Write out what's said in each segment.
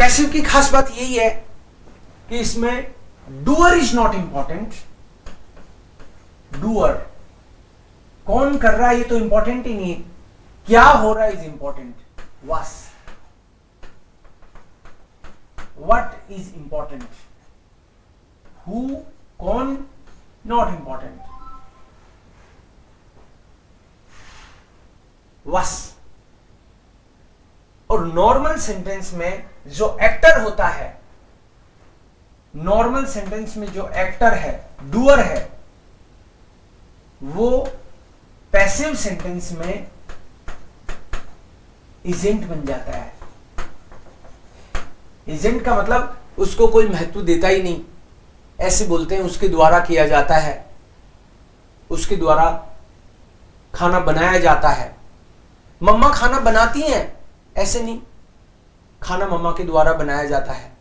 Passive की खास बात यही है कि इसमें doer is not important. Doer कौन कर रहा है ये तो इंपॉर्टेंट ही नहीं है, क्या हो रहा है इज इंपॉर्टेंट। वास व्हाट इज इंपॉर्टेंट, हु कौन नॉट इंपॉर्टेंट। वास। और नॉर्मल सेंटेंस में जो एक्टर होता है, नॉर्मल सेंटेंस में जो एक्टर है, डूअर है, वो पैसिव सेंटेंस में इजेंट बन जाता है। इजेंट का मतलब उसको कोई महत्व देता ही नहीं, ऐसे बोलते हैं उसके द्वारा किया जाता है, उसके द्वारा खाना बनाया जाता है। मम्मा खाना बनाती हैं, ऐसे नहीं, खाना मम्मा के द्वारा बनाया जाता है।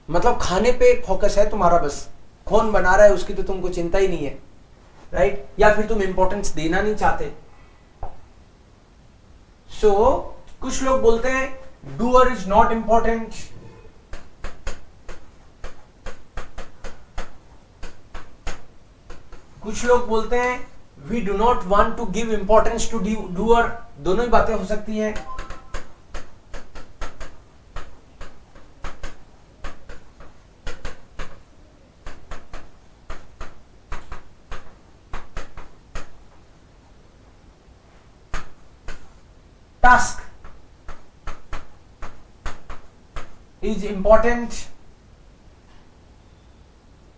मतलब खाने पे फोकस है तुम्हारा, बस कौन बना रहा है उसकी तो तुमको चिंता ही नहीं है, राइट? या फिर तुम इंपॉर्टेंस देना नहीं चाहते। सो कुछ लोग बोलते हैं डूअर इज नॉट इंपॉर्टेंट, कुछ लोग बोलते हैं we do not want to give importance to doer. दोनों ही बातें हो सकती हैं। Task is important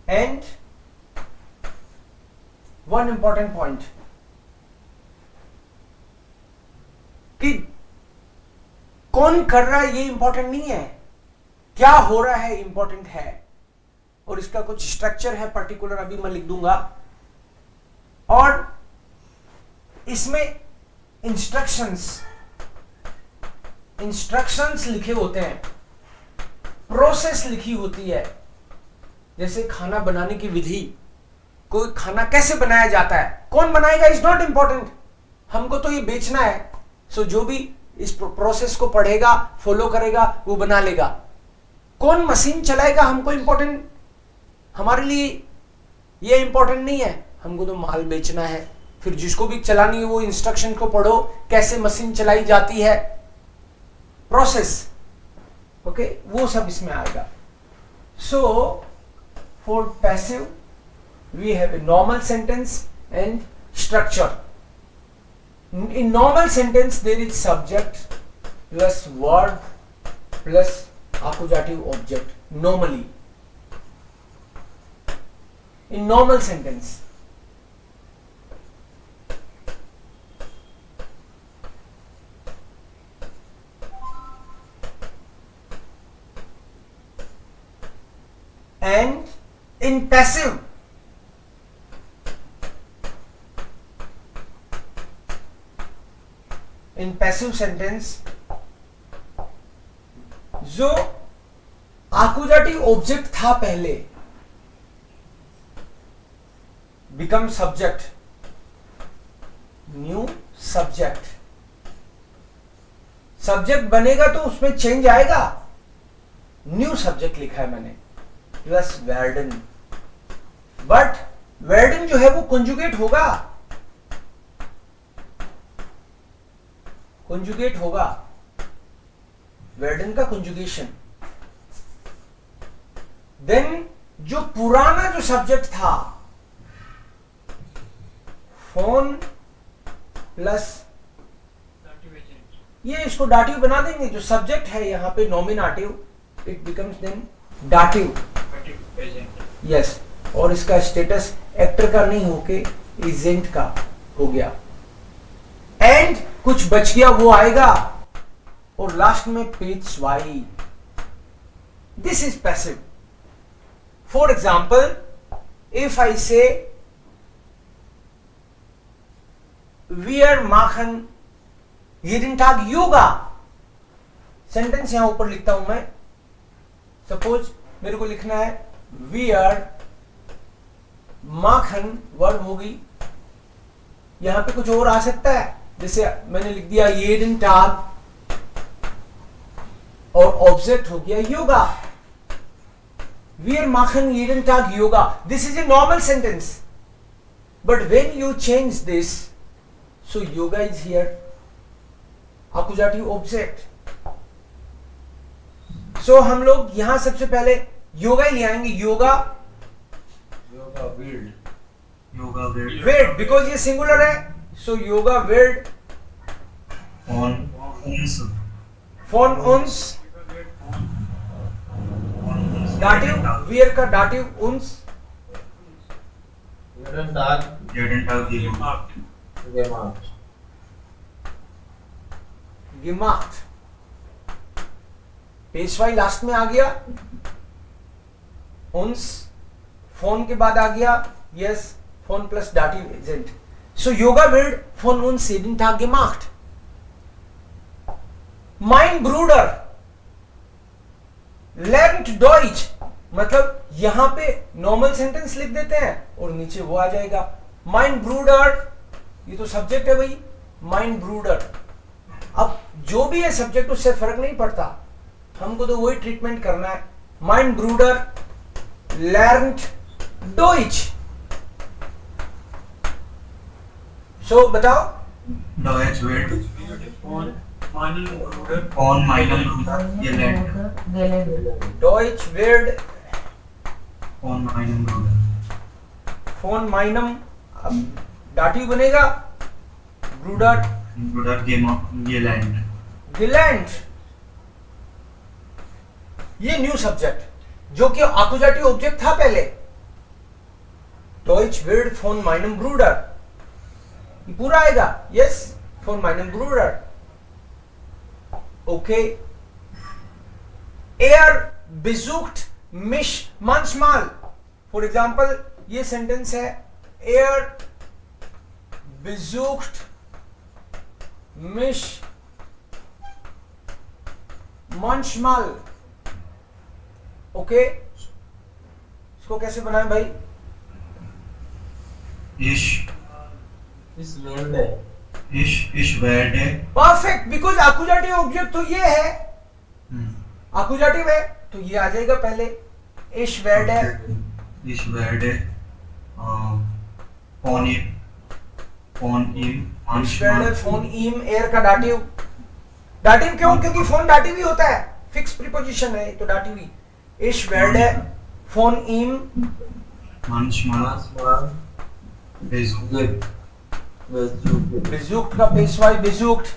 and one important point कि कौन कर रहा है ये इंपॉर्टेंट नहीं है, क्या हो रहा है इंपॉर्टेंट है। और इसका कुछ स्ट्रक्चर है पर्टिकुलर, अभी मैं लिख दूंगा। और इसमें इंस्ट्रक्शंस लिखे होते हैं, प्रोसेस लिखी होती है। जैसे खाना बनाने की विधि, कोई खाना कैसे बनाया जाता है, कौन बनाएगा इज नॉट इंपॉर्टेंट, हमको तो ये बेचना है। सो जो भी इस प्रोसेस को पढ़ेगा, फॉलो करेगा, वो बना लेगा। कौन मशीन चलाएगा हमको इंपॉर्टेंट, हमारे लिए ये इंपॉर्टेंट नहीं है, हमको तो माल बेचना है। फिर जिसको भी चलानी है वो इंस्ट्रक्शन को पढ़ो, कैसे मशीन चलाई जाती है, प्रोसेस, ओके, वो सब इसमें आएगा। So for passive we have a normal sentence and structure. In normal sentence there is subject plus verb plus accusative object normally in normal sentence. And in passive in passive sentence जो आकुजाटिव object था पहले become subject, new subject. Subject बनेगा तो उसमें change आएगा, new subject लिखा है मैंने प्लस वर्डन। बट वर्डन जो है वो कंजुगेट होगा, कंजुगेट होगा, वर्डन का कंजुगेशन। देन जो पुराना जो सब्जेक्ट था, फोन प्लस ये इसको डाटिव बना देंगे। जो सब्जेक्ट है यहां पे nominative, it becomes then dative, yes. और इसका स्टेटस एक्टर का नहीं होके एजेंट का हो गया। एंड कुछ बच गया वो आएगा, और लास्ट में पेज वाई। This is passive. For example, if I say वियर माखन jeden Tag योगा, सेंटेंस यहां ऊपर लिखता हूं मैं। सपोज मेरे को लिखना है वियर माखन, वर्ब होगी, यहां पे कुछ और आ सकता है। जैसे मैंने लिख दिया jeden Tag और ऑब्जेक्ट हो गया yoga. Wir machen jeden Tag yoga. This is a normal sentence. But when you change this, so yoga is here. Accusative object. So हम लोग यहां सबसे पहले योगा ही ले आएंगे. योगा वेड, बिकॉज ये सिंगुलर है. सो योगा वेड फोन उन्स. दाटिव वियर का दाटिव उन्स. gemacht. पेशवाई लास्ट में आ गया. उन्स फोन के बाद आ गया. यस, फोन प्लस दाटिव एजेंट. सो योगा विल्ड फोन उन्स jeden Tag gemacht. mein Bruder lernt Deutsch. मतलब यहां पे नॉर्मल सेंटेंस लिख देते हैं और नीचे वो आ जाएगा. mein Bruder, ये तो सब्जेक्ट है भाई. mein Bruder. अब जो भी है सब्जेक्ट उससे फर्क नहीं पड़ता, हमको तो वही ट्रीटमेंट करना है. mein Bruder lernt Deutsch. So बताओ. Deutsch wird von meinem Bruder gelernt. Deutsch wird Von meinem Bruder. von meinem, दाटिव बनेगा. Bruder Bruder gelernt. gelernt. ये न्यू सब्जेक्ट जो कि आकुजाटिव ऑब्जेक्ट था पहले. Deutsch wird von meinem Bruder. ये पूरा आएगा. Yes, von meinem Bruder. Okay. Er besucht mich manchmal. For example ये सेंटेंस है. Er besucht mich manchmal. Okay, इसको कैसे बनाएं भाई? Ich werde. परफेक्ट, बिकॉज आकुजाटिव ऑब्जेक्ट तो ये है. आकुजाटिव है तो ये आ जाएगा पहले. Ich werde Ich werde von ihm Ich werde von ihm. Air का दाटिव. दाटिव क्यों? क्योंकि फोन दाटिव ही होता है. फिक्स प्रीपोजिशन है तो दाटिव ही. Ich werde von ihm manchmal besucht. besucht का पेशवाई besucht.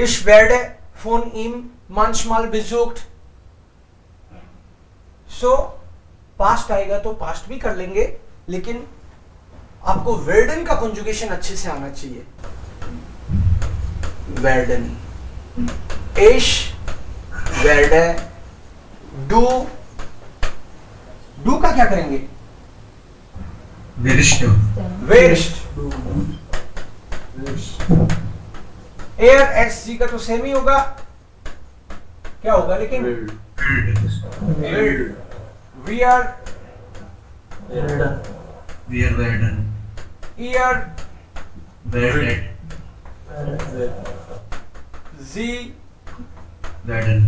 Ich werde von ihm manchmal besucht. सो पास्ट आएगा तो पास्ट भी कर लेंगे, लेकिन आपको werden का कंजुगेशन अच्छे से आना चाहिए. werden. Ich werde do. do का क्या करेंगे? वेस्ट. एयर एस जी का तो सेम ही होगा. क्या होगा लेकिन? वी आर werden. ear Werden. z Werden.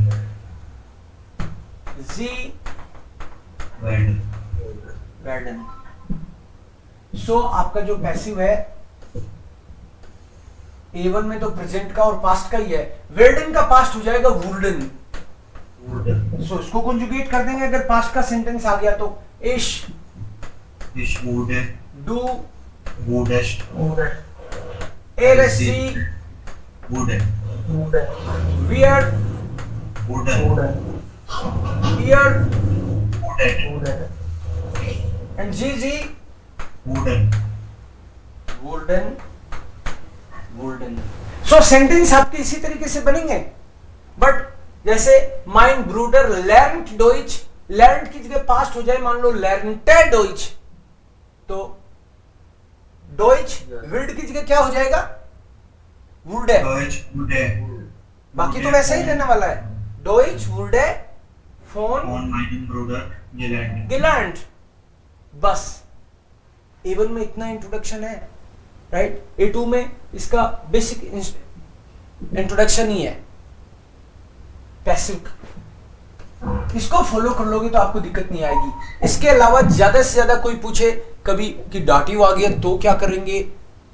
z Werden. werden. So आपका जो पैसिव है A1 में तो प्रेजेंट का और पास्ट का ही है. werden का पास्ट हो जाएगा wurden. सो इसको कंजुगेट कर देंगे अगर पास्ट का सेंटेंस आ गया तो. Ich wurde. do Wurdest. lsc Wurde. wear Wurden. ear Wurden. and gg Wurden. wurden. So sentence आपके इसी तरीके से बनेंगे. बट जैसे mein Bruder lernt Deutsch, lernt की जगह पास्ट हो जाए, मान लो lernte Deutsch, तो Deutsch wird की जगह क्या हो जाएगा? wurde. Deutsch wurde. बाकी तो वैसा ही रहने वाला है. Deutsch wurde von Von meinem Bruder gelernt. gelernt. बस A1 में इतना इंट्रोडक्शन है, राइट. A2 में इसका बेसिक इंट्रोडक्शन ही है. पैसिव। इसको फॉलो कर लोगे तो आपको दिक्कत नहीं आएगी। इसके अलावा ज्यादा से ज्यादा कोई पूछे कभी कि डाटिव आ गया तो क्या करेंगे,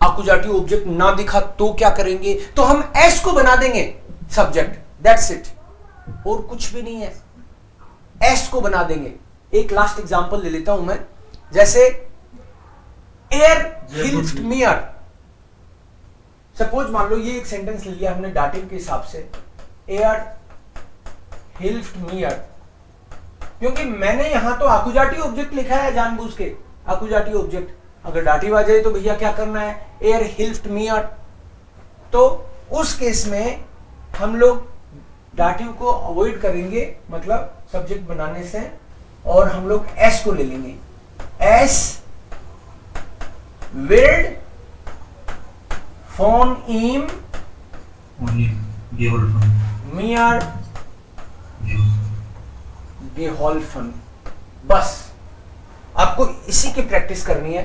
आकुजाटिव ऑब्जेक्ट ना दिखा तो क्या करेंगे, तो हम एस को बना देंगे सब्जेक्ट, दैट्स इट, और कुछ भी नहीं है, एस को बना देंगे। एक लास्ट एग्जांपल ले लेता हूं मैं, जैसे एयर हिल्फ्ड मी अप। सपोज मान लो ये एक सेंटेंस ले लिया हमने डाटिव के हिसाब से, एयर हिल्फ्ड मी अप, क्योंकि मैंने यहां तो आकुजाटिव ऑब्जेक्ट लिखा है जानबूझ के, आकुजाटिव ऑब्जेक्ट। अगर डाटिव आ जाए तो भैया क्या करना है, एयर हिल्फ्ड मी अप, तो उस केस में हम लोग डाटिव को अवॉइड करेंगे, मतलब सब्जेक्ट बनाने से, और हम लोग एस को ले लेंगे, एस विल्ड फोन इम मियर गेहोल्फन। बस आपको इसी की प्रैक्टिस करनी है।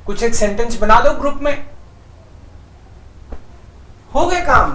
कुछ एक सेंटेंस बना दो ग्रुप में, हो गए काम।